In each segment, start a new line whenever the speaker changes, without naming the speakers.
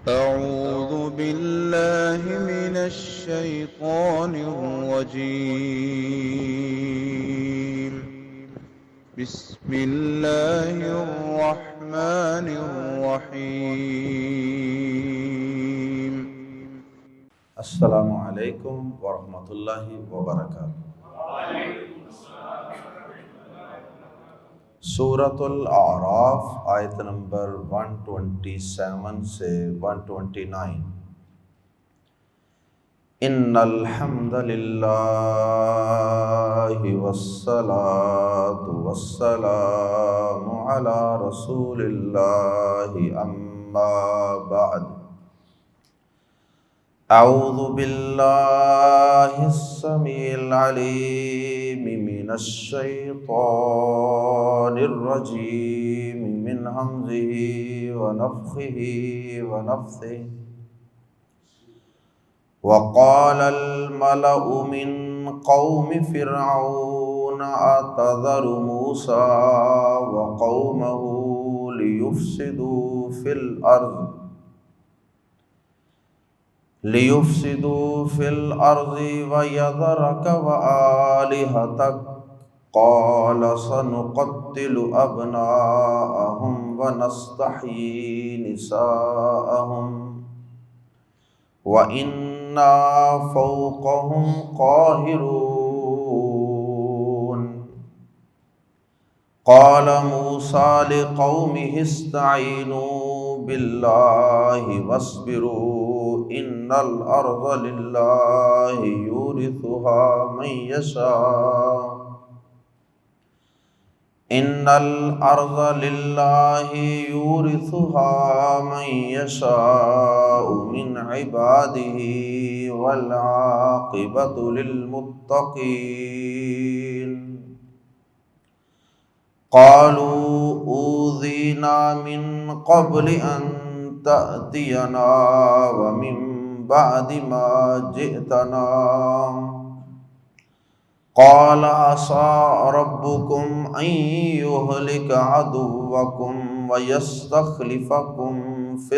أعوذ بالله من الشيطان الرجيم. بسم الله الرحمن الرحيم.
السلام علیکم ورحمۃ اللہ وبرکاتہ۔ سورۃ الاعراف آیت نمبر 127 سے 129۔ ان الحمد للہ والصلاة والسلام علی رسول اللہ اما بعد۔ اعوذ باللہ السمیع العلیم من الشیطان الرجیم من ہمزہ ونفخہ ونفثہ۔ وقال الملأ من قوم فرعون أتذر موسى وقومه ليفسدوا في الأرض ويذرك وآلهتك قال سنقتل أبناءهم ونستحيي نساءهم وَإِنَّا فَوْقَهُمْ قَاهِرُونَ۔ قَالَ مُوسَىٰ لِقَوْمِهِ اسْتَعِينُوا بِاللَّهِ وَاصْبِرُوا إِنَّ الْأَرْضَ لِلَّهِ يُورِثُهَا مَن يَشَاءُ ان الارض للہ یورثها من یشاء من عبادہ والعاقبۃ للمتقین۔ قالوا اوذینا من قبل ان تأتینا ومن بعد ما جئتنا قال عسى ربكم أن يهلك عدوكم ويستخلفكم في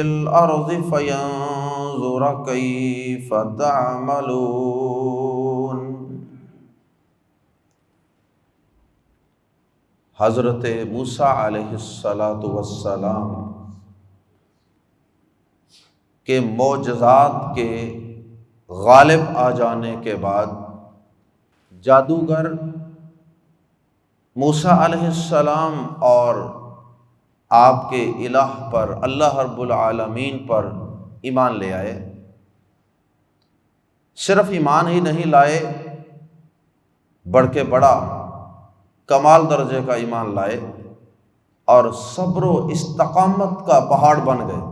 الأرض فينظر كيف تعملون۔ حضرت موسیٰ علیہ السلام کے معجزات کے غالب آ جانے کے بعد جادوگر موسیٰ علیہ السلام اور آپ کے الہ پر اللہ رب العالمین پر ایمان لے آئے۔ صرف ایمان ہی نہیں لائے، بڑھ کے بڑا کمال درجے کا ایمان لائے اور صبر و استقامت کا پہاڑ بن گئے۔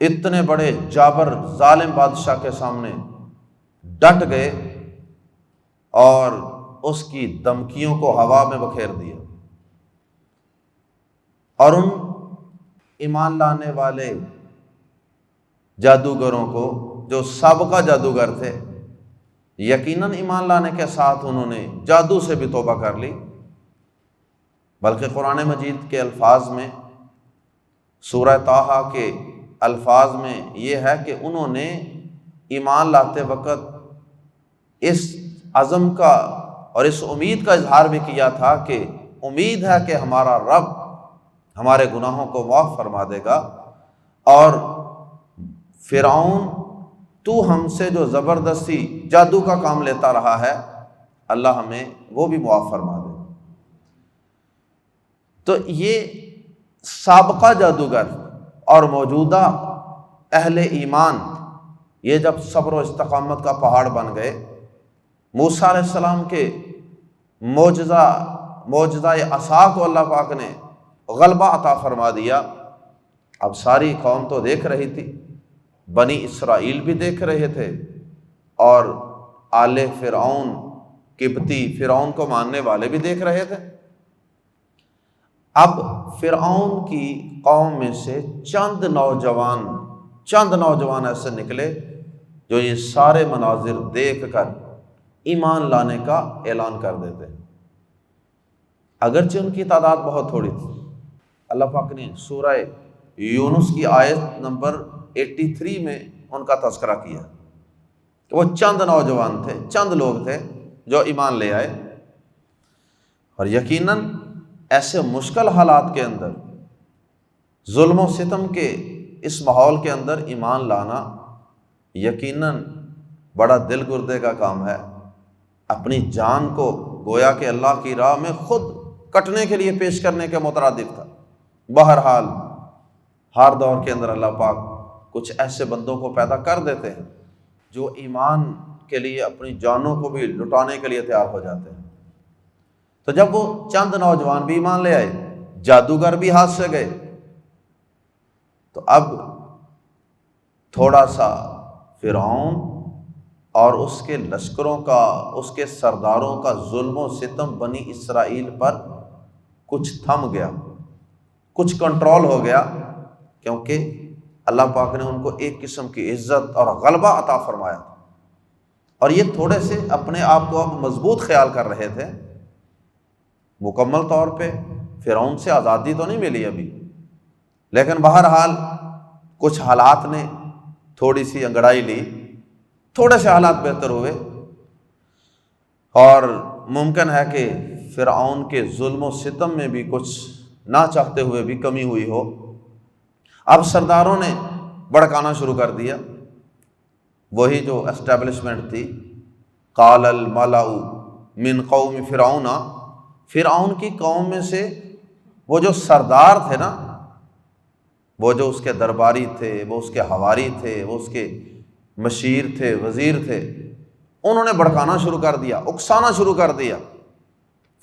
اتنے بڑے جابر ظالم بادشاہ کے سامنے ڈٹ گئے اور اس کی دھمکیوں کو ہوا میں بکھیر دیا، اور ان ایمان لانے والے جادوگروں کو جو سابقہ جادوگر تھے، یقیناً ایمان لانے کے ساتھ انہوں نے جادو سے بھی توبہ کر لی، بلکہ قرآن مجید کے الفاظ میں، سورہ طٰہٰ کے الفاظ میں یہ ہے کہ انہوں نے ایمان لاتے وقت اس عزم کا اور اس امید کا اظہار بھی کیا تھا کہ امید ہے کہ ہمارا رب ہمارے گناہوں کو معاف فرما دے گا، اور فرعون تو ہم سے جو زبردستی جادو کا کام لیتا رہا ہے، اللہ ہمیں وہ بھی معاف فرما دے۔ تو یہ سابقہ جادوگر اور موجودہ اہل ایمان یہ جب صبر و استقامت کا پہاڑ بن گئے، موسیٰ علیہ السلام کے معجزہ عصا کو اللہ پاک نے غلبہ عطا فرما دیا۔ اب ساری قوم تو دیکھ رہی تھی، بنی اسرائیل بھی دیکھ رہے تھے، اور آل فرعون قبطی فرعون کو ماننے والے بھی دیکھ رہے تھے۔ اب فرعون کی قوم میں سے چند نوجوان ایسے نکلے جو یہ سارے مناظر دیکھ کر ایمان لانے کا اعلان کر دیتے ہیں۔ اگرچہ ان کی تعداد بہت تھوڑی تھی۔ اللہ پاک نے سورہ یونس کی آیت نمبر 83 میں ان کا تذکرہ کیا کہ وہ چند نوجوان تھے، چند لوگ تھے جو ایمان لے آئے، اور یقیناً ایسے مشکل حالات کے اندر، ظلم و ستم کے اس ماحول کے اندر ایمان لانا یقیناً بڑا دل گردے کا کام ہے۔ اپنی جان کو گویا کہ اللہ کی راہ میں خود کٹنے کے لیے پیش کرنے کے مترادف تھا۔ بہرحال ہر دور کے اندر اللہ پاک کچھ ایسے بندوں کو پیدا کر دیتے ہیں جو ایمان کے لیے اپنی جانوں کو بھی لٹانے کے لیے تیار ہو جاتے ہیں۔ تو جب وہ چند نوجوان بھی ایمان لے آئے، جادوگر بھی ہاتھ سے گئے، تو اب تھوڑا سا فرعون اور اس کے لشکروں کا، اس کے سرداروں کا ظلم و ستم بنی اسرائیل پر کچھ تھم گیا، کچھ کنٹرول ہو گیا، کیونکہ اللہ پاک نے ان کو ایک قسم کی عزت اور غلبہ عطا فرمایا، اور یہ تھوڑے سے اپنے آپ کو اب مضبوط خیال کر رہے تھے۔ مکمل طور پہ فرعون سے آزادی تو نہیں ملی ابھی، لیکن بہرحال کچھ حالات نے تھوڑی سی انگڑائی لی، تھوڑے سے حالات بہتر ہوئے، اور ممکن ہے کہ فرعون کے ظلم و ستم میں بھی کچھ نہ چاہتے ہوئے بھی کمی ہوئی ہو۔ اب سرداروں نے بڑکانا شروع کر دیا، وہی جو اسٹیبلشمنٹ تھی، قال الملأ من قوم فرعون، فرعون کی قوم میں سے وہ جو سردار تھے نا، وہ جو اس کے درباری تھے، وہ اس کے حواری تھے، وہ اس کے مشیر تھے، وزیر تھے، انہوں نے بڑکانا شروع کر دیا، اکسانا شروع کر دیا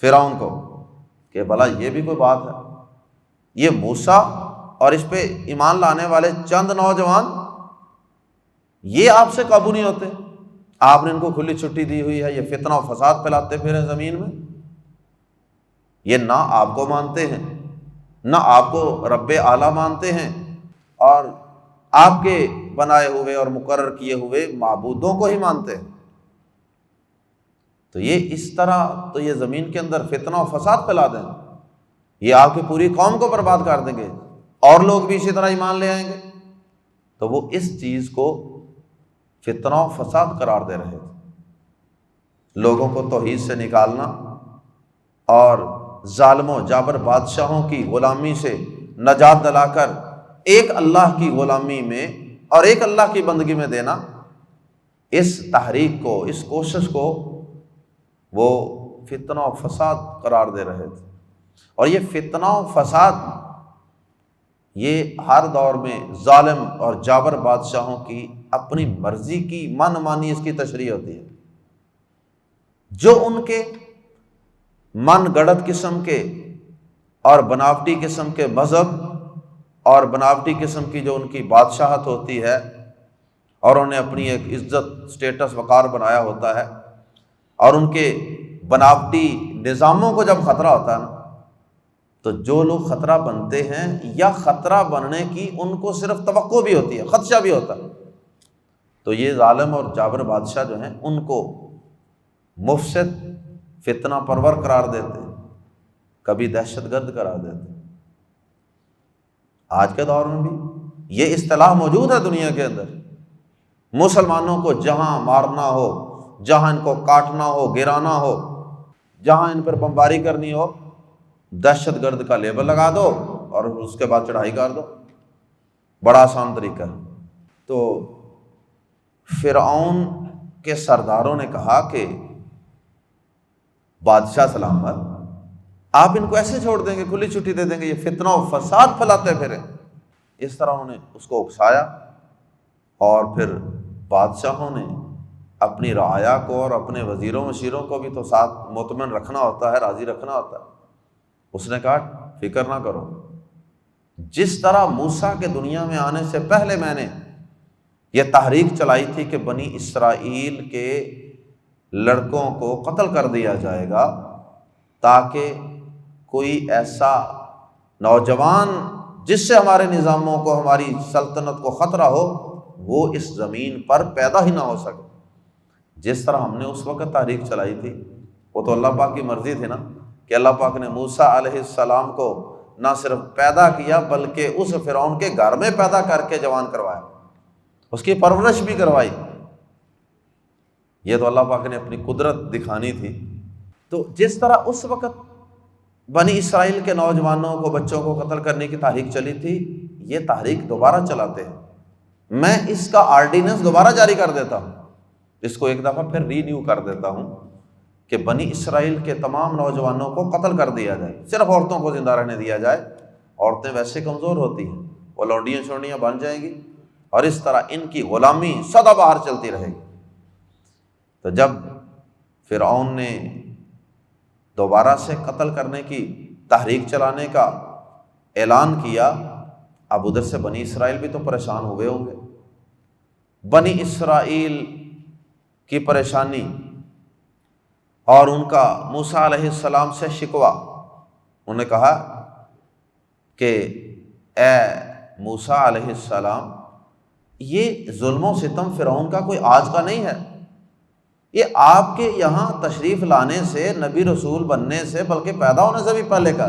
فرعون کو کہ بھلا یہ بھی کوئی بات ہے، یہ موسیٰ اور اس پہ ایمان لانے والے چند نوجوان، یہ آپ سے قابو نہیں ہوتے، آپ نے ان کو کھلی چھٹی دی ہوئی ہے، یہ فتنہ و فساد پھیلاتے پھریں زمین میں، یہ نہ آپ کو مانتے ہیں، نہ آپ کو رب اعلیٰ مانتے ہیں، اور آپ کے بنائے ہوئے اور مقرر کیے ہوئے معبودوں کو ہی مانتے ہیں۔ تو یہ اس طرح تو یہ زمین کے اندر فتنہ و فساد پھیلا دیں، یہ آپ کی پوری قوم کو برباد کر دیں گے، اور لوگ بھی اسی طرح ایمان لے آئیں گے۔ تو وہ اس چیز کو فتنہ و فساد قرار دے رہے تھے، لوگوں کو توحید سے نکالنا اور ظالم و جابر بادشاہوں کی غلامی سے نجات دلا کر ایک اللہ کی غلامی میں اور ایک اللہ کی بندگی میں دینا، اس تحریک کو، اس کوشش کو وہ فتنہ و فساد قرار دے رہے تھے۔ اور یہ فتنہ و فساد یہ ہر دور میں ظالم اور جابر بادشاہوں کی اپنی مرضی کی من مانی اس کی تشریح ہوتی ہے، جو ان کے من گڑت قسم کے اور بناوٹی قسم کے مذہب اور بناوٹی قسم کی جو ان کی بادشاہت ہوتی ہے، اور انہیں اپنی ایک عزت، سٹیٹس، وقار بنایا ہوتا ہے، اور ان کے بناوٹی نظاموں کو جب خطرہ ہوتا ہے نا، تو جو لوگ خطرہ بنتے ہیں یا خطرہ بننے کی ان کو صرف توقع بھی ہوتی ہے، خدشہ بھی ہوتا ہے، تو یہ ظالم اور جابر بادشاہ جو ہیں ان کو مفسد، فتنہ پرور قرار دیتے، کبھی دہشت گرد قرار دیتے۔ آج کے دور میں بھی یہ اصطلاح موجود ہے دنیا کے اندر، مسلمانوں کو جہاں مارنا ہو، جہاں ان کو کاٹنا ہو، گرانا ہو، جہاں ان پر بمباری کرنی ہو، دہشت گرد کا لیبل لگا دو اور اس کے بعد چڑھائی کر دو، بڑا آسان طریقہ ہے۔ تو فرعون کے سرداروں نے کہا کہ بادشاہ سلامت، آپ ان کو ایسے چھوڑ دیں گے، کھلی چھٹی دے دیں گے، یہ فتنہ و فساد پھیلاتے پھریں؟ اس طرح انہوں نے اس کو اکسایا، اور پھر بادشاہوں نے اپنی رعایا کو اور اپنے وزیروں مشیروں کو بھی تو ساتھ مطمئن رکھنا ہوتا ہے، راضی رکھنا ہوتا ہے۔ اس نے کہا فکر نہ کرو، جس طرح موسیٰ کے دنیا میں آنے سے پہلے میں نے یہ تحریک چلائی تھی کہ بنی اسرائیل کے لڑکوں کو قتل کر دیا جائے گا، تاکہ کوئی ایسا نوجوان جس سے ہمارے نظاموں کو، ہماری سلطنت کو خطرہ ہو، وہ اس زمین پر پیدا ہی نہ ہو سکے۔ جس طرح ہم نے اس وقت تحریک چلائی تھی، وہ تو اللہ پاک کی مرضی تھی نا کہ اللہ پاک نے موسیٰ علیہ السلام کو نہ صرف پیدا کیا بلکہ اس فرعون کے گھر میں پیدا کر کے جوان کروایا، اس کی پرورش بھی کروائی۔ یہ تو اللہ پاک نے اپنی قدرت دکھانی تھی۔ تو جس طرح اس وقت بنی اسرائیل کے نوجوانوں کو، بچوں کو قتل کرنے کی تحریک چلی تھی، یہ تحریک دوبارہ چلاتے ہیں۔ میں اس کا آرڈیننس دوبارہ جاری کر دیتا ہوں، اس کو ایک دفعہ پھر رینیو کر دیتا ہوں کہ بنی اسرائیل کے تمام نوجوانوں کو قتل کر دیا جائے، صرف عورتوں کو زندہ رہنے دیا جائے۔ عورتیں ویسے کمزور ہوتی ہیں، وہ لونڈیاں چھوڑیاں بن جائیں گی، اور اس طرح ان کی غلامی سدا بہر چلتی رہے گی۔ تو جب فرعون نے دوبارہ سے قتل کرنے کی تحریک چلانے کا اعلان کیا، اب ادھر سے بنی اسرائیل بھی تو پریشان ہوئے ہوں گے۔ بنی اسرائیل کی پریشانی اور ان کا موسیٰ علیہ السلام سے شکوہ، انہوں نے کہا کہ اے موسیٰ علیہ السلام، یہ ظلم و ستم فرعون کا کوئی آج کا نہیں ہے، یہ آپ کے یہاں تشریف لانے سے، نبی رسول بننے سے، بلکہ پیدا ہونے سے بھی پہلے کا،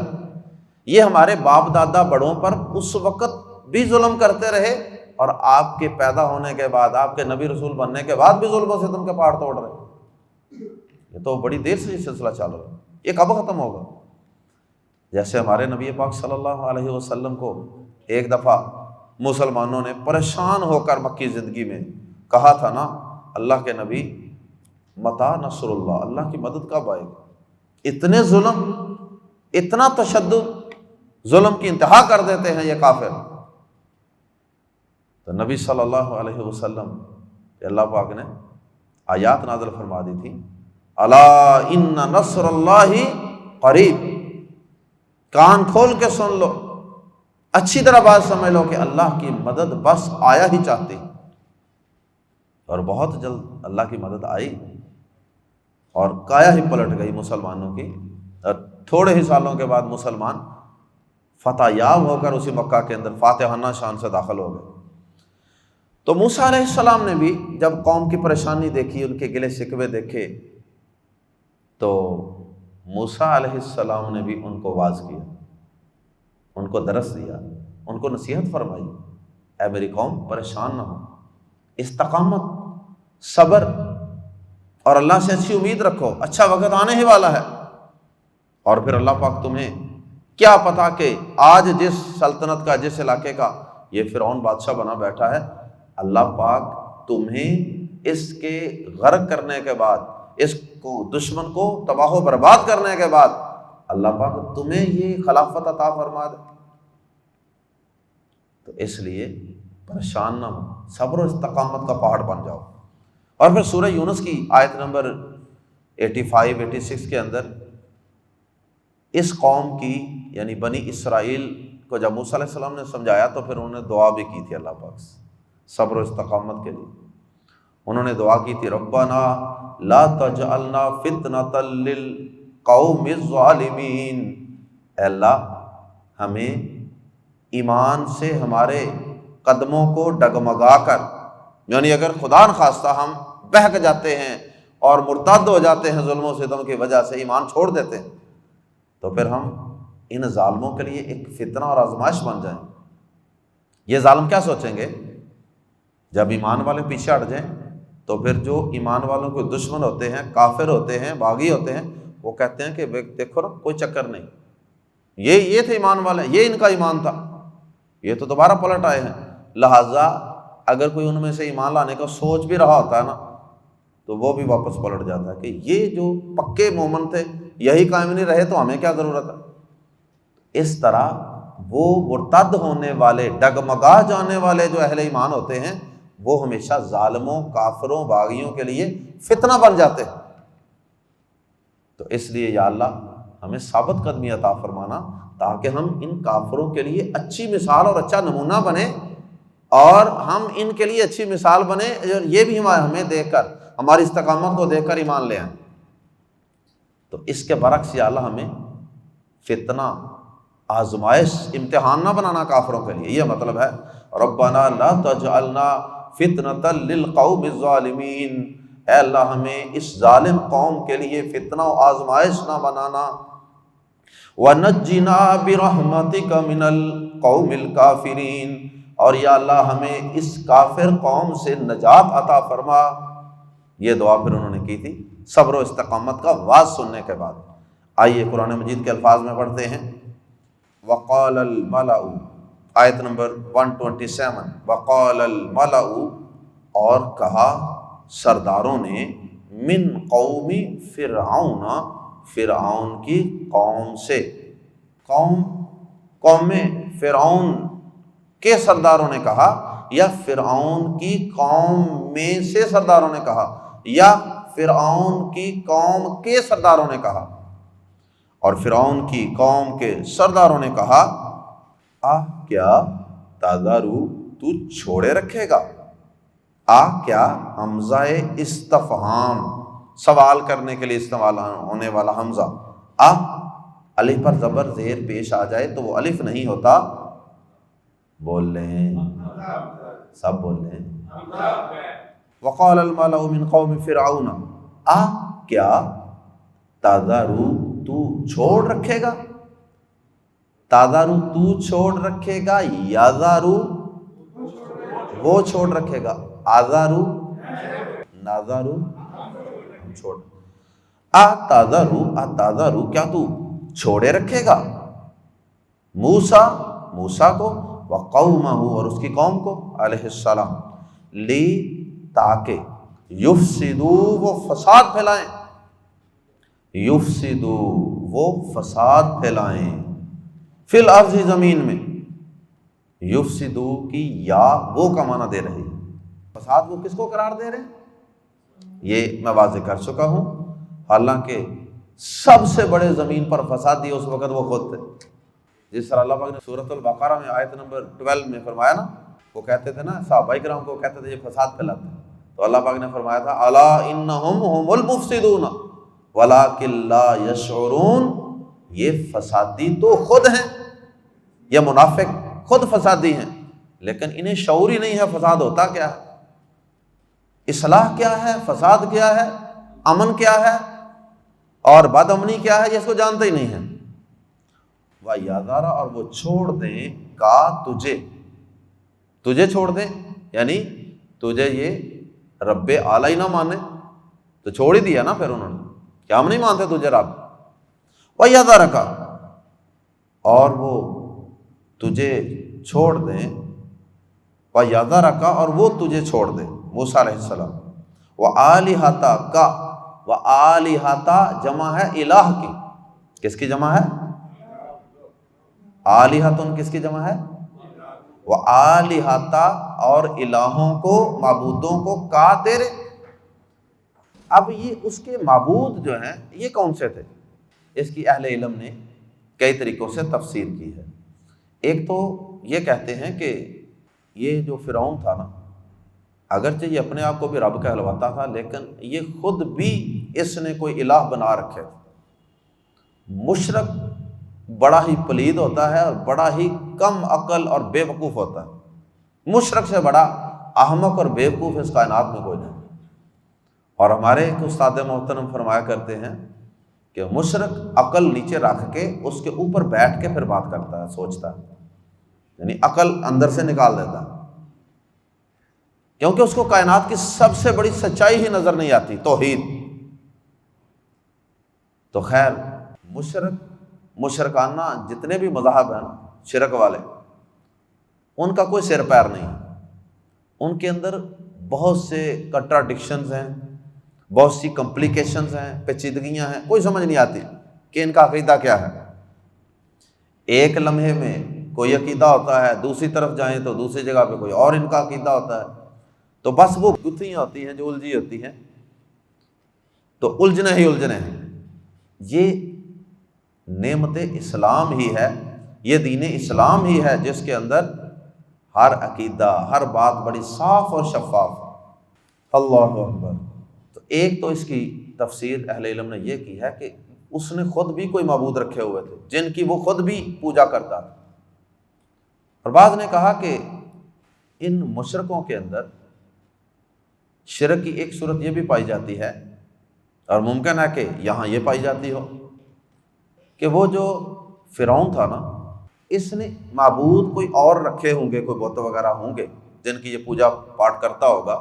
یہ ہمارے باپ دادا بڑوں پر اس وقت بھی ظلم کرتے رہے، اور آپ کے پیدا ہونے کے بعد، آپ کے نبی رسول بننے کے بعد بھی ظلم و ستم کے پہاڑ توڑ رہے۔ یہ تو بڑی دیر سے یہ سلسلہ چل رہا ہے، یہ کب ختم ہوگا؟ جیسے ہمارے نبی پاک صلی اللہ علیہ وسلم کو ایک دفعہ مسلمانوں نے پریشان ہو کر مکی زندگی میں کہا تھا نا، اللہ کے نبی، متی نصر اللہ، اللہ کی مدد کب آئے گی؟ اتنے ظلم، اتنا تشدد، ظلم کی انتہا کر دیتے ہیں یہ کافر۔ تو نبی صلی اللہ علیہ وسلم اللہ پاک نے آیات نازل فرما دی تھی، الا ان نصر اللہ قریب، کان کھول کے سن لو، اچھی طرح بات سمجھ لو کہ اللہ کی مدد بس آیا ہی چاہتی، اور بہت جلد اللہ کی مدد آئی، اور کایا ہی پلٹ گئی مسلمانوں کی، اور تھوڑے ہی سالوں کے بعد مسلمان فتح یاب ہو کر اسی مکہ کے اندر فاتحانہ شان سے داخل ہو گئے۔ تو موسیٰ علیہ السلام نے بھی جب قوم کی پریشانی دیکھی، ان کے گلے شکوے دیکھے، تو موسیٰ علیہ السلام نے بھی ان کو واعظ کیا، ان کو درس دیا، ان کو نصیحت فرمائی، اے میری قوم پریشان نہ ہو، استقامت، صبر اور اللہ سے اچھی امید رکھو، اچھا وقت آنے ہی والا ہے۔ اور پھر اللہ پاک تمہیں کیا پتا کہ آج جس سلطنت کا، جس علاقے کا یہ فرعون بادشاہ بنا بیٹھا ہے، اللہ پاک تمہیں اس کے غرق کرنے کے بعد، اس کو دشمن کو تباہ و برباد کرنے کے بعد، اللہ پاک تمہیں یہ خلافت عطا فرما دے۔ تو اس لیے پریشان نہ ہو، صبر و استقامت کا پہاڑ بن جاؤ۔ اور پھر سورہ یونس کی آیت نمبر 85-86 کے اندر اس قوم کی، یعنی بنی اسرائیل کو جب موسیٰ علیہ السلام نے سمجھایا تو پھر انہوں نے دعا بھی کی تھی اللہ پاک سے صبر و استقامت کے لیے۔ انہوں نے دعا کی تھی، ربنا لا تجعلنا فتنۃ للقوم الظالمین، اے اللہ ہمیں ایمان سے ہمارے قدموں کو ڈگمگا کر، یعنی اگر خدا نخواستہ ہم بہک جاتے ہیں اور مرتد ہو جاتے ہیں ظلم و ستم کی وجہ سے، ایمان چھوڑ دیتے ہیں، تو پھر ہم ان ظالموں کے لیے ایک فتنہ اور آزمائش بن جائیں۔ یہ ظالم کیا سوچیں گے جب ایمان والے پیچھے ہٹ جائیں؟ تو پھر جو ایمان والوں کے دشمن ہوتے ہیں، کافر ہوتے ہیں، باغی ہوتے ہیں، وہ کہتے ہیں کہ دیکھو نا کوئی چکر نہیں، یہ تھے ایمان والے، یہ ان کا ایمان تھا، یہ تو دوبارہ پلٹ آئے ہیں۔ لہٰذا اگر کوئی ان میں سے ایمان لانے کا سوچ بھی رہا ہوتا ہے نا، تو وہ بھی واپس پلٹ جاتا ہے کہ یہ جو پکے مومن تھے یہی قائم نہیں رہے تو ہمیں کیا ضرورت ہے۔ اس طرح وہ مرتد ہونے والے، ڈگمگا جانے والے جو اہل ایمان ہوتے ہیں، وہ ہمیشہ ظالموں، کافروں، باغیوں کے لیے فتنہ بن جاتے ہیں۔ تو اس لیے یا اللہ ہمیں ثابت قدمی عطا فرمانا، تاکہ ہم ان کافروں کے لیے اچھی مثال اور اچھا نمونہ بنیں، اور ہم ان کے لیے اچھی مثال بنیں، یہ بھی ہمیں دیکھ کر، ہماری استقامت کو دیکھ کر ایمان لے آئیں۔ تو اس کے برعکس یا اللہ ہمیں فتنہ، آزمائش، امتحان نہ بنانا کافروں کے لیے۔ یہ مطلب ہے ربنا لا تجعلنا فتنۃ للقوم الظالمین، اے اللہ ہمیں اس ظالم قوم کے لیے فتنہ و آزمائش نہ بنانا۔ وَنَجِّنَا بِرَحْمَتِكَ مِنَ الْقَوْمِ الْكَافِرِينَ، اور یا اللہ ہمیں اس کافر قوم سے نجات عطا فرما۔ یہ دعا پھر انہوں نے کی تھی صبر و استقامت کا واعظ سننے کے بعد۔ آئیے قرآن مجید کے الفاظ میں پڑھتے ہیں۔ وقال الملأ، آیت نمبر 127، وقال الملأ، اور کہا سرداروں نے، من قوم فرعون، فرعون کی قوم سے، قوم فرعون کے سرداروں نے کہا، یا فرعون کی قوم میں سے سرداروں نے کہا، یا فرعون کی قوم کے سرداروں نے کہا۔ اور فرعون کی قوم کے سرداروں نے کہا، کیا تذرو، تو چھوڑے رکھے گا؟ کیا حمزہ استفہام، سوال کرنے کے لیے استعمال ہونے والا حمزہ، الف پر زبر زیر پیش آ جائے تو وہ الف نہیں ہوتا، بول لیں، سب بول لیں۔ وقال الملأ من قوم فرعون، کیا تذرو، تو چھوڑ رکھے گا؟ تذرو تو چھوڑ رکھے گا، یذرو وہ چھوڑ رکھے گا، آذرو نذرو چھوڑ، تذرو کیا تو چھوڑے رکھے گا موسیٰ کو، وقومہ اور اس کی قوم کو علیہ السلام، لی تاکہ، یفسدو وہ فساد پھیلائیں، یفسدو وہ فساد پھیلائیں، فی الارض زمین میں، یفسدو کی یا وہ کا معنی دے رہی ہے، فساد وہ کس کو قرار دے رہے ہیں؟ یہ میں واضح کر چکا ہوں، حالانکہ سب سے بڑے زمین پر فسادی اس وقت وہ خود تھے، جس طرح اللہ پاک نے سورۃ البقرہ میں آیت نمبر 12 میں فرمایا نا، وہ کہتے تھے نا، صحابہ کرام کو کہتے تھے یہ فساد پھیلاتے ہیں، تو اللہ پاک نے فرمایا تھا الا انہم هم المفسدون ولکن لا یشعرون، یہ فسادی تو خود ہیں، یہ منافق خود فسادی ہیں، لیکن انہیں شعور ہی نہیں ہے فساد ہوتا کیا ہے، اصلاح کیا ہے، فساد کیا ہے، امن کیا ہے اور بد امنی کیا ہے، یہ اس کو جانتے ہی نہیں ہیں۔ وَيَذَرَ، اور وہ چھوڑ دیں کا تجھے چھوڑ دیں، یعنی تجھے یہ رب اعلیٰ نہ مانے تو چھوڑ ہی دیا نا پھر انہوں نے، کیا ہم نہیں مانتے تجھے رب، وَيَذَرَ کا، اور وہ تجھے چھوڑ دیں، وَيَذَرَ کا، اور وہ تجھے چھوڑ دیں موسیٰ علیہ السلام، وَآلِہَتَ کا، وَآلِہَتَ جمع ہے الہ کی، کس کی جمع ہے؟ آلہتن کس کی جمع ہے؟ وآلہت، اور الہوں کو، معبودوں کو، کا تیرے۔ اب یہ اس کے معبود جو ہیں یہ کون سے تھے، اس کی اہل علم نے کئی طریقوں سے تفسیر کی ہے۔ ایک تو یہ کہتے ہیں کہ یہ جو فرعون تھا نا، اگرچہ یہ اپنے آپ کو بھی رب کہلواتا تھا، لیکن یہ خود بھی اس نے کوئی الہ بنا رکھے تھے۔ مشرک بڑا ہی پلید ہوتا ہے اور بڑا ہی کم عقل اور بے وقوف ہوتا ہے، مشرک سے بڑا احمق اور بے وقوف اس کائنات میں کوئی نہیں۔ اور ہمارے ایک استاد محترم فرمایا کرتے ہیں کہ مشرک عقل نیچے رکھ کے اس کے اوپر بیٹھ کے پھر بات کرتا ہے، سوچتا ہے، یعنی عقل اندر سے نکال دیتا ہے، کیونکہ اس کو کائنات کی سب سے بڑی سچائی ہی نظر نہیں آتی، توحید۔ تو خیر، مشرکانہ جتنے بھی مذاہب ہیں نا، شرک والے، ان کا کوئی سر پیر نہیں ہے، ان کے اندر بہت سے کنٹراڈکشنز ہیں، بہت سی کمپلیکیشنز ہیں، پیچیدگیاں ہیں، کوئی سمجھ نہیں آتی کہ ان کا عقیدہ کیا ہے۔ ایک لمحے میں کوئی عقیدہ ہوتا ہے، دوسری طرف جائیں تو دوسری جگہ پہ کوئی اور ان کا عقیدہ ہوتا ہے، تو بس وہ گتھیاں ہوتی ہیں جو الجھی ہوتی ہیں، تو الجھنے ہی الجھنے ہیں۔ یہ نعمت اسلام ہی ہے، یہ دین اسلام ہی ہے جس کے اندر ہر عقیدہ، ہر بات بڑی صاف اور شفاف۔ اللہ اکبر۔ تو ایک تو اس کی تفسیر اہل علم نے یہ کی ہے کہ اس نے خود بھی کوئی معبود رکھے ہوئے تھے جن کی وہ خود بھی پوجا کرتا تھا، اور بعض نے کہا کہ ان مشرکوں کے اندر شرک کی ایک صورت یہ بھی پائی جاتی ہے، اور ممکن ہے کہ یہاں یہ پائی جاتی ہو، کہ وہ جو فرعون تھا نا، اس نے معبود کوئی اور رکھے ہوں گے، کوئی بت وغیرہ ہوں گے جن کی یہ پوجا پاٹ کرتا ہوگا،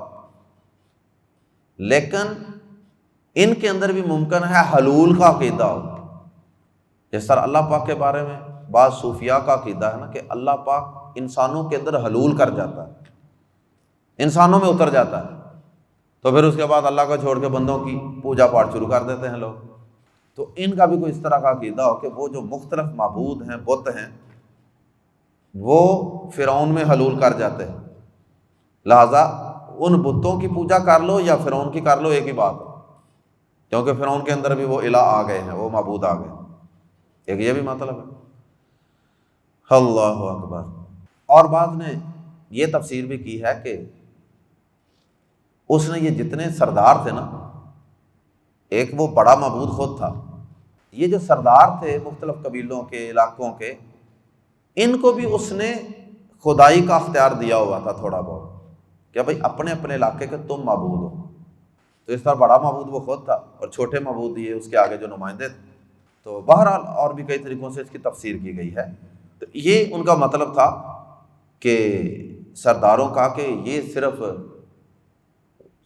لیکن ان کے اندر بھی ممکن ہے حلول کا عقیدہ ہو. جس طرح اللہ پاک کے بارے میں بعض صوفیاء کا عقیدہ ہے نا کہ اللہ پاک انسانوں کے اندر حلول کر جاتا ہے، انسانوں میں اتر جاتا ہے، تو پھر اس کے بعد اللہ کو چھوڑ کے بندوں کی پوجا پاٹ شروع کر دیتے ہیں لوگ. تو ان کا بھی کوئی اس طرح کا عقیدہ ہو کہ وہ جو مختلف معبود ہیں، بت ہیں، وہ فرعون میں حلول کر جاتے ہیں، لہذا ان بتوں کی پوجا کر لو یا فرعون کی کر لو، ایک ہی بات ہے، کیونکہ فرعون کے اندر بھی وہ الہ آ گئے ہیں، وہ معبود آ گئے. ایک یہ بھی مطلب ہے. اللہ اکبر. اور بعض نے یہ تفسیر بھی کی ہے کہ اس نے یہ جتنے سردار تھے نا، ایک وہ بڑا معبود خود تھا، یہ جو سردار تھے مختلف قبیلوں کے، علاقوں کے، ان کو بھی اس نے خدائی کا اختیار دیا ہوا تھا تھوڑا بہت، کہ بھائی اپنے اپنے علاقے کے تم معبود ہو. تو اس طرح بڑا معبود وہ خود تھا اور چھوٹے معبود یہ اس کے آگے جو نمائندے تھے. تو بہرحال اور بھی کئی طریقوں سے اس کی تفسیر کی گئی ہے. تو یہ ان کا مطلب تھا کہ سرداروں کا کہ یہ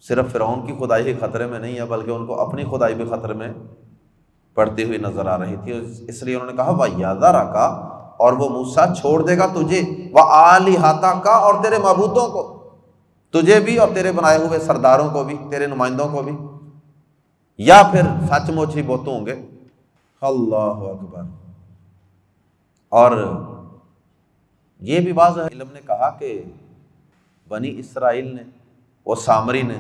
صرف فرعون کی خدائی ہی خطرے میں نہیں ہے، بلکہ ان کو اپنی خدائی بھی خطرے میں پڑتی ہوئی نظر آ رہی تھی. اس لیے انہوں نے کہا وَيَذَرَكَ، اور وہ موسیٰ چھوڑ دے گا تجھے، وَآلِهَتَكَ، اور تیرے معبودوں کو، تجھے بھی اور تیرے بنائے ہوئے سرداروں کو بھی، تیرے نمائندوں کو بھی، یا پھر سچ مچ ہی بت ہوں گے. اللہ اکبر. اور یہ بھی بعض علم نے کہا کہ بنی اسرائیل نے، وہ سامری نے،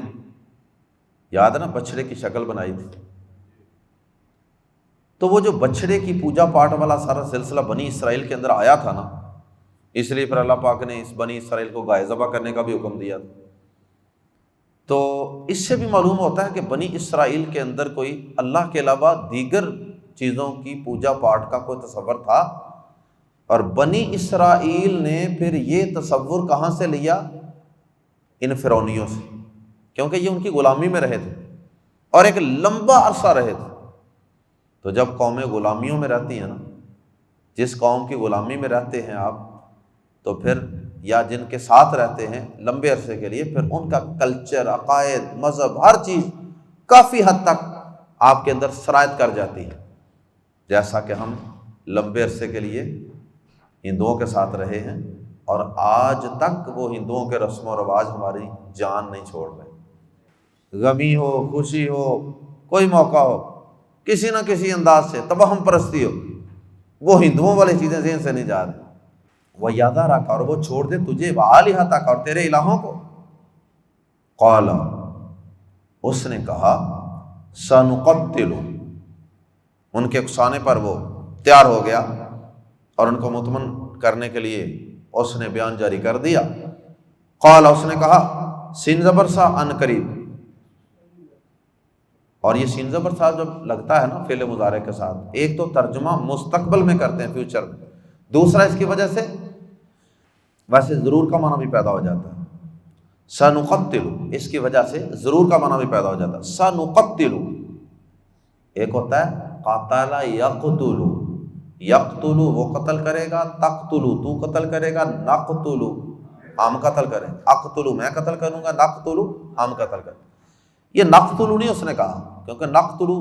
یاد ہے نا بچھڑے کی شکل بنائی تھی، تو وہ جو بچھڑے کی پوجا پاٹ والا سارا سلسلہ بنی اسرائیل کے اندر آیا تھا نا، اس لیے پھر اللہ پاک نے اس بنی اسرائیل کو گائے ذبح کرنے کا بھی حکم دیا تھا. تو اس سے بھی معلوم ہوتا ہے کہ بنی اسرائیل کے اندر کوئی اللہ کے علاوہ دیگر چیزوں کی پوجا پاٹ کا کوئی تصور تھا. اور بنی اسرائیل نے پھر یہ تصور کہاں سے لیا؟ ان فرعونیوں سے، کیونکہ یہ ان کی غلامی میں رہے تھے اور ایک لمبا عرصہ رہے تھے. تو جب قومیں غلامیوں میں رہتی ہیں نا، جس قوم کی غلامی میں رہتے ہیں آپ، تو پھر یا جن کے ساتھ رہتے ہیں لمبے عرصے کے لیے، پھر ان کا کلچر، عقائد، مذہب، ہر چیز کافی حد تک آپ کے اندر سرایت کر جاتی ہے. جیسا کہ ہم لمبے عرصے کے لیے ہندوؤں کے ساتھ رہے ہیں اور آج تک وہ ہندوؤں کے رسم و رواج ہماری جان نہیں چھوڑ رہے. غمی ہو، خوشی ہو، کوئی موقع ہو، کسی نہ کسی انداز سے توہم پرستی ہو، وہ ہندوؤں والی چیزیں ذہن سے نہیں جا رہی. وَيَذَرَكَ، اور وہ چھوڑ دے تجھے، وَآلِهَتَكَ، اور تیرے الہوں کو. قال، اس نے کہا، سَنُقَتِّلُ، ان کے اکسانے پر وہ تیار ہو گیا اور ان کو مطمئن کرنے کے لیے اس نے بیان جاری کر دیا. قال، اس نے کہا، سین زبر سا ان قریب. اور یہ سین زبر سا جب لگتا ہے نا فعل مضارع کے ساتھ، ایک تو ترجمہ مستقبل میں کرتے ہیں، فیوچر میں، دوسرا اس کی وجہ سے ویسے ضرور کا معنی بھی پیدا ہو جاتا ہے. سنقتل، اس کی وجہ سے ضرور کا معنی بھی پیدا ہو جاتا ہے. سنقتل، ایک ہوتا ہے قاتل یقتل، یقتل وہ قتل کرے گا، تقتل تو قتل کرے گا، نقتل ہم قتل کریں، اقتل میں قتل کروں گا، نقتل ہم قتل کریں. یہ نقتل نہیں اس نے کہا، کیونکہ نقتل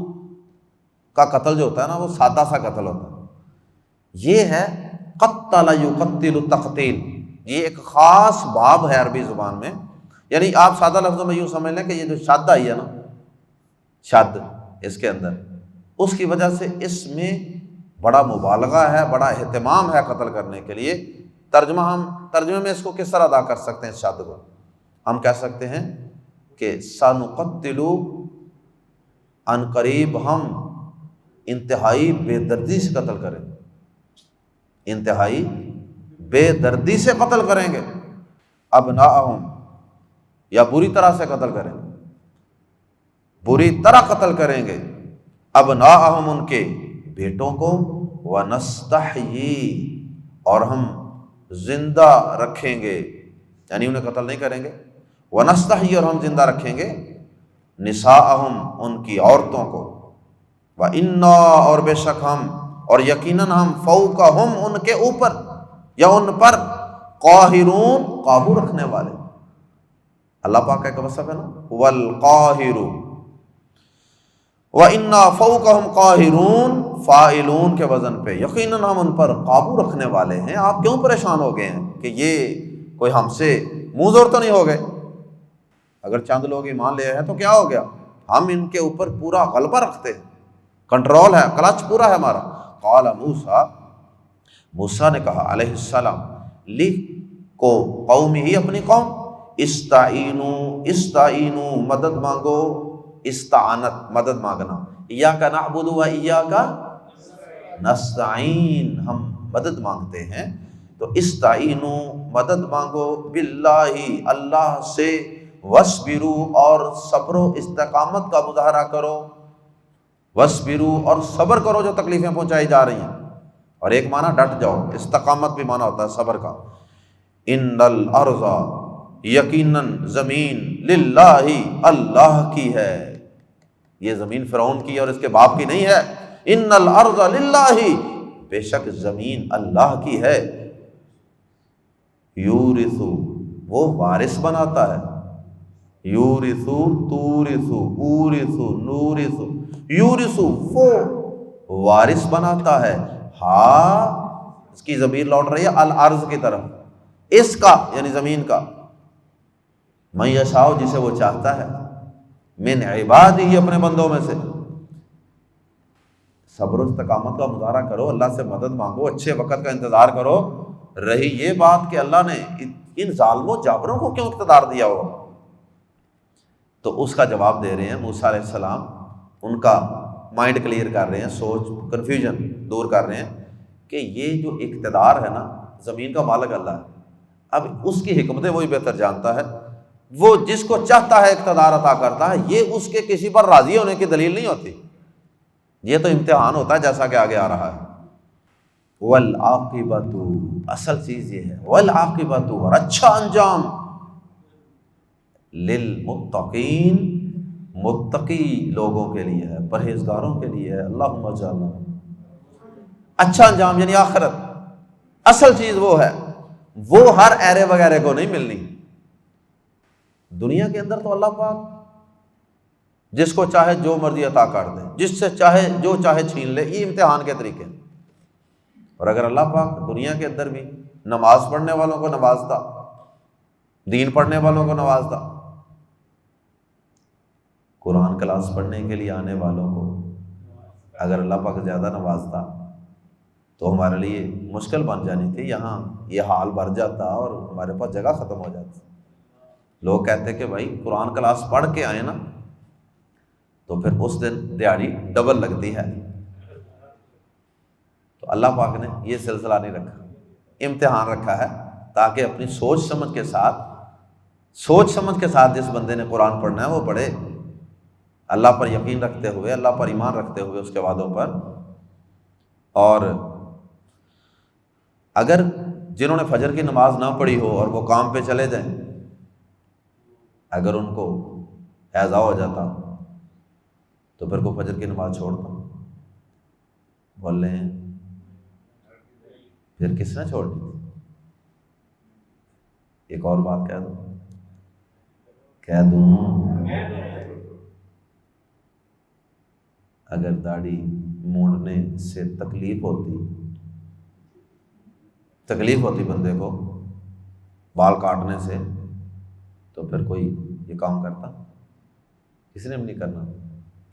کا قتل جو ہوتا ہے نا وہ سادہ سا قتل ہوتا ہے. یہ ہے قتل یقتل تقتیل، یہ ایک خاص باب ہے عربی زبان میں. یعنی آپ سادہ لفظوں میں یوں سمجھ لیں کہ یہ جو شد آئی ہے نا، شد اس کے اندر، اس کی وجہ سے اس میں بڑا مبالغہ ہے، بڑا اہتمام ہے قتل کرنے کے لیے. ترجمے میں اس کو کس طرح ادا کر سکتے ہیں؟ اس شد کو ہم کہہ سکتے ہیں کہ سنقتل، ان قریب ہم انتہائی بے دردی سے قتل کریں گے، انتہائی بے دردی سے قتل کریں گے. ابناءہم، یا بری طرح سے قتل کریں گے، بری طرح قتل کریں گے. ابناءہم، ان کے بیٹوں کو. ونستحیی، اور ہم زندہ رکھیں گے، یعنی انہیں قتل نہیں کریں گے. ونستحیی، اور ہم زندہ رکھیں گے. نساءہم، ان کی عورتوں کو. وَإِنَّا، اور بے شک ہم، اور یقیناً ہم فوقہم ان کے اوپر یا ان پر قاہرون قابو رکھنے والے. اللہ پاک کا ایک وصف ہے نا والقاہر، وَإِنَّا فَوْقَهُمْ قَاهِرُونَ فاعلون کے وزن پہ، یقیناً ہم ان پر قابو رکھنے والے ہیں. آپ کیوں پریشان ہو گئے ہیں کہ یہ کوئی ہم سے منہ زور تو نہیں ہو گئے؟ اگر چند لوگ ایمان لے ہیں تو کیا ہو گیا، ہم ان کے اوپر پورا غلبہ رکھتے ہیں، کنٹرول ہے، کلچ پورا ہے ہمارا. قال موسیٰ نے کہا علیہ السلام لی کو قوم ہی اپنی قوم، استعینو مدد مانگو، استعانت مدد مانگنا، ایاک نعبد و ایاک نستعین ہم مدد مانگتے ہیں، تو استعینو مدد مانگو باللہ اللہ سے، وصبرو اور صبر و استقامت کا مظاہرہ کرو، وصبرو اور صبر کرو جو تکلیفیں پہنچائی جا رہی ہیں. اور ایک معنی ڈٹ جاؤ، استقامت بھی معنی ہوتا ہے صبر کا. ان الارض یقیناً زمین للہ اللہ کی ہے، یہ زمین فرعون کی اور اس کے باپ کی نہیں ہے. ان الارض للہ بے شک زمین اللہ کی ہے. یورث وہ وارث بناتا ہے، یورث تورث اورث نورث، یورث وہ وارث بناتا ہے. ہاں اس کی ضمیر لوٹ رہی ہے الارض کی طرف، اس کا یعنی زمین کا. من یشاء جسے وہ چاہتا ہے، من عبادہ اپنے بندوں میں سے. صبر و استقامت کا مظاہرہ کرو، اللہ سے مدد مانگو، اچھے وقت کا انتظار کرو. رہی یہ بات کہ اللہ نے ان ظالموں جابروں کو کیوں اقتدار دیا ہو، تو اس کا جواب دے رہے ہیں موسیٰ علیہ السلام. ان کا مائنڈ کلیئر کر رہے ہیں، سوچ کنفیوژن دور کر رہے ہیں کہ یہ جو اقتدار ہے نا، زمین کا مالک اللہ ہے. اب اس کی حکمتیں وہی بہتر جانتا ہے، وہ جس کو چاہتا ہے اقتدار عطا کرتا ہے. یہ اس کے کسی پر راضی ہونے کی دلیل نہیں ہوتی، یہ تو امتحان ہوتا ہے جیسا کہ آگے آ رہا ہے. والعاقبۃ اصل چیز یہ ہے، والعاقبۃ اور اچھا انجام، للمتقین متقی لوگوں کے لیے ہے، پرہیزگاروں کے لیے ہے. اللہم اجعلنا. اچھا انجام یعنی آخرت، اصل چیز وہ ہے، وہ ہر ایرے وغیرہ کو نہیں ملنی. دنیا کے اندر تو اللہ پاک جس کو چاہے جو مرضی عطا کر دے، جس سے چاہے جو چاہے چھین لے، یہ امتحان کے طریقے. اور اگر اللہ پاک دنیا کے اندر بھی نماز پڑھنے والوں کو نوازتا، دین پڑھنے والوں کو نوازتا، قرآن کلاس پڑھنے کے لیے آنے والوں کو اگر اللہ پاک زیادہ نوازتا تو ہمارے لیے مشکل بن جانی تھی. یہاں یہ حال بھر جاتا اور ہمارے پاس جگہ ختم ہو جاتی. لوگ کہتے کہ بھائی قرآن کلاس پڑھ کے آئے نا تو پھر اس دن دیہڑی ڈبل لگتی ہے. تو اللہ پاک نے یہ سلسلہ نہیں رکھا، امتحان رکھا ہے تاکہ اپنی سوچ سمجھ کے ساتھ جس بندے نے قرآن پڑھنا ہے وہ پڑھے، اللہ پر یقین رکھتے ہوئے، اللہ پر ایمان رکھتے ہوئے، اس کے وعدوں پر. اور اگر جنہوں نے فجر کی نماز نہ پڑھی ہو اور وہ کام پہ چلے جائیں، اگر ان کو ایذا ہو جاتا تو پھر کو فجر کی نماز چھوڑتا. بول رہے ہیں پھر کس نے چھوڑ دی؟ ایک اور بات کہہ دوں اگر داڑھی مونڈنے سے تکلیف ہوتی بندے کو بال کاٹنے سے، تو پھر کوئی یہ کام کرتا؟ کسی نے بھی نہیں کرنا.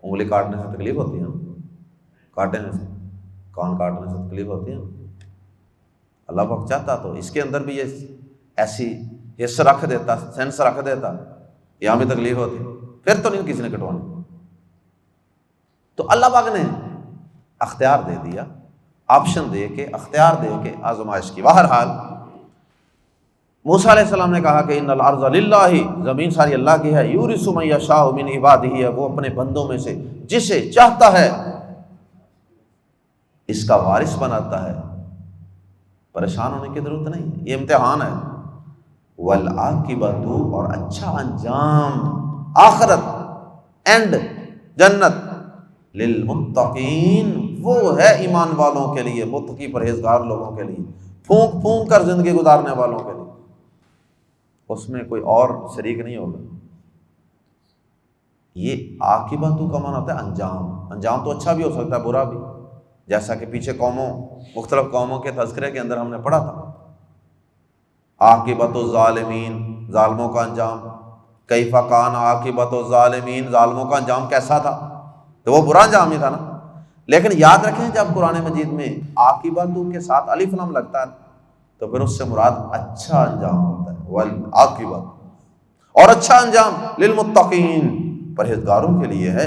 انگلی کاٹنے سے تکلیف ہوتی ہے نا، کاٹنے سے، کان کاٹنے سے تکلیف ہوتی ہے. اللہ پاک چاہتا تو اس کے اندر بھی یہ ایسی حص رکھ دیتا، سینس رکھ دیتا، یہاں بھی تکلیف ہوتی، پھر تو نہیں کسی نے کٹوانی. تو اللہ پاک نے اختیار دے دیا، آپشن دے کے، اختیار دے کے آزمائش کی. بہرحال موسیٰ علیہ السلام نے کہا کہ ان الارض للہ، زمین ساری اللہ کی ہے. یورث من یشاء من عبادہ ہے، وہ اپنے بندوں میں سے جسے چاہتا ہے اس کا وارث بناتا ہے. پریشان ہونے کی ضرورت نہیں، یہ امتحان ہے. والعاقبۃ اور اچھا انجام، آخرت، اینڈ، جنت، للمتقین وہ ہے ایمان والوں کے لیے، متقی پرہیزگار لوگوں کے لیے، پھونک پھونک کر زندگی گزارنے والوں کے لیے، اس میں کوئی اور شریک نہیں ہوگا۔ یہ عاقبت کا معنی ہوتا ہے انجام۔ انجام تو اچھا بھی ہو سکتا ہے، برا بھی، جیسا کہ پیچھے مختلف قوموں کے تذکرے کے اندر ہم نے پڑھا تھا، عاقبت الظالمین، ظالموں کا انجام، کیف کان عاقبت الظالمین، ظالموں کا انجام کیسا تھا، تو وہ برا انجام ہی تھا نا۔ لیکن یاد رکھیں جب قرآن مجید میں عاقبت کے ساتھ الف لام لگتا ہے تو پھر اس سے مراد اچھا انجام ہوتا ہے، والعاقبت، اور اچھا انجام للمتقین، پرہیزگاروں کے لیے ہے۔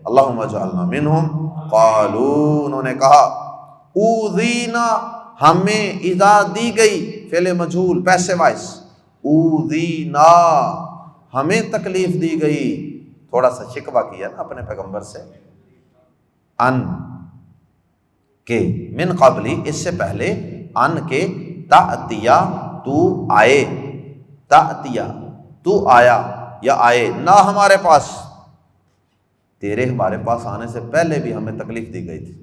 اللہم اجعلنا منہم، قالوا، انہوں نے کہا، اوذینا، ہمیں ایذا دی گئی، فعل مجہول پیسے وائس، اوذینا، ہمیں تکلیف دی گئی، تھوڑا سا شکوہ کیا نا اپنے پیغمبر سے، ان کے، من قبلی، اس سے پہلے، ان کے، تأتیا، تو آئے، تأتیا، تو آیا یا آئے، نہ ہمارے پاس، تیرے ہمارے پاس آنے سے پہلے بھی ہمیں تکلیف دی گئی تھی،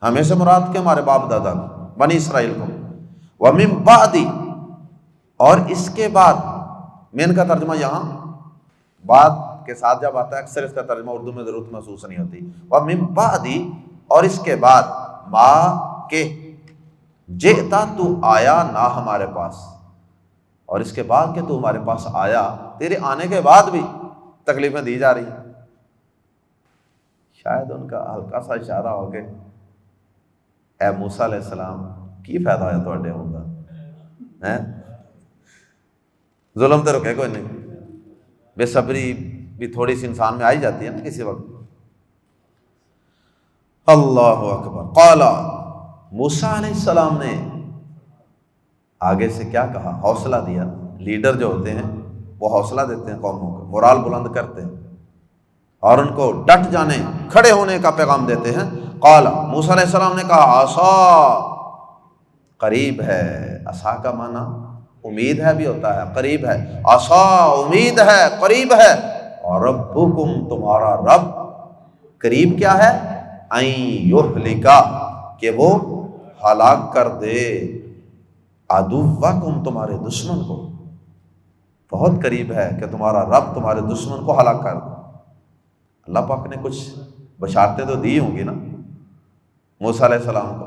ہمیں سے مراد کے ہمارے باپ دادا بنی اسرائیل کو، وَمِن بَعْدِ، اور اس کے بعد، من کا ترجمہ یہاں بعد کے ساتھ جب آتا ہے اکثر اس کا ترجمہ اردو میں ضرورت محسوس نہیں ہوتی، وَمِن بَعْدِ، اور اس کے بعد، ما کے، جئتا، تو آیا، نہ ہمارے پاس، اور اس کے بعد کہ تو ہمارے پاس آیا، تیرے آنے کے بعد بھی تکلیفیں دی جا رہی ہیں۔ شاید ان کا ہلکا سا اشارہ ہو کہ اے موسیٰ علیہ السلام کی فائدہ ہے تھوڑے ہوتا، ظلم تو رکے کوئی نہیں، بے صبری بھی تھوڑی سی انسان میں آئی جاتی ہے نا کسی وقت۔ اللہ اکبر۔ قال، موسیٰ علیہ السلام نے آگے سے کیا کہا، حوصلہ دیا۔ لیڈر جو ہوتے ہیں وہ حوصلہ دیتے ہیں قوموں کو، مورال بلند کرتے ہیں اور ان کو ڈٹ جانے، کھڑے ہونے کا پیغام دیتے ہیں۔ قال، موسیٰ علیہ السلام نے کہا، عصا، قریب ہے، عصا کا معنی امید ہے بھی ہوتا ہے، قریب ہے، عصا امید ہے، قریب ہے، اور ربکم، تمہارا رب، قریب کیا ہے، ان یہلکا، کہ وہ ہلاک کر دے، عدوکم، تمہارے دشمن کو، بہت قریب ہے کہ تمہارا رب تمہارے دشمن کو ہلاک کر دے۔ اللہ پاک نے کچھ بشارتیں تو دی ہوں گی نا موسیٰ علیہ السلام کو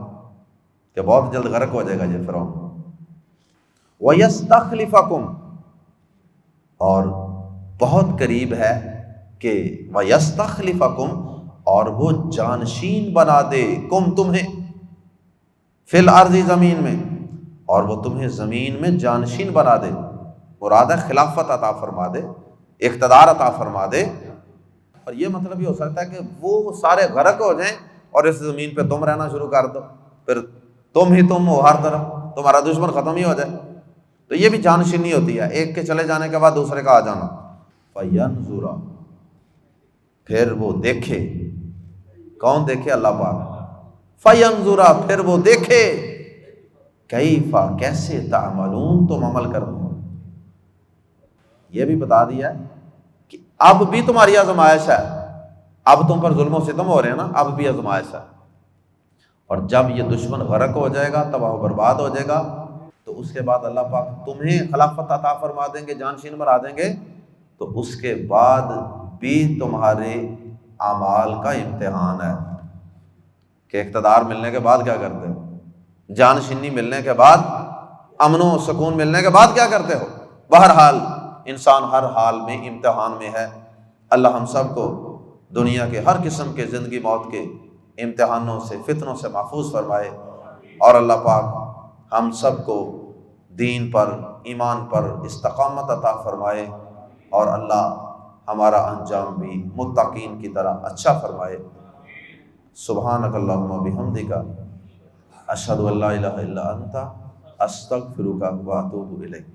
کہ بہت جلد غرق ہو جائے گا یہ فرعون۔ وَيَسْتَخْلِفَكُمْ، اور بہت قریب ہے کہ وَيَسْتَخْلِفَكُمْ، اور وہ جانشین بنا دے، کم، تمہیں، فی الارض، زمین میں، اور وہ تمہیں زمین میں جانشین بنا دے، مراد ہے خلافت عطا فرما دے، اقتدار عطا فرما دے۔ اور یہ مطلب یہ ہو سکتا ہے کہ وہ سارے غرق ہو جائیں اور اس زمین پہ تم رہنا شروع کر دو، پھر تم ہو ہر طرف، تمہارا دشمن ختم ہی ہو جائے، تو یہ بھی جانشینی ہوتی ہے، ایک کے چلے جانے کے بعد دوسرے کا آ جانا۔ فَيَنْظُرَ، پھر وہ دیکھے، کون دیکھے، اللہ پاک، فَيَنْظُرَ، پھر وہ دیکھے، کیفَ، کیسے، تعملون، تم عمل کرتے ہو۔ یہ بھی بتا دیا کہ اب بھی تمہاری آزمائش ہے، اب تم پر ظلم و ستم ہو رہے ہیں نا، اب بھی آزمائش ہے، اور جب یہ دشمن غرق ہو جائے گا، تباہ و برباد ہو جائے گا، تو اس کے بعد اللہ پاک تمہیں خلافت عطا فرما دیں گے، جانشین بنا دیں گے، تو اس کے بعد بھی تمہارے اعمال کا امتحان ہے کہ اقتدار ملنے کے بعد کیا کرتے ہو، جانشینی ملنے کے بعد، امن و سکون ملنے کے بعد کیا کرتے ہو۔ بہرحال انسان ہر حال میں امتحان میں ہے۔ اللہ ہم سب کو دنیا کے ہر قسم کے زندگی موت کے امتحانوں سے، فتنوں سے محفوظ فرمائے، اور اللہ پاک ہم سب کو دین پر، ایمان پر استقامت عطا فرمائے، اور اللہ ہمارا انجام بھی متقین کی طرح اچھا فرمائے۔ سبحانک اللہم و بحمدک، اشہد ان لا الہ الا انت، استغفرک و اتوب الیک۔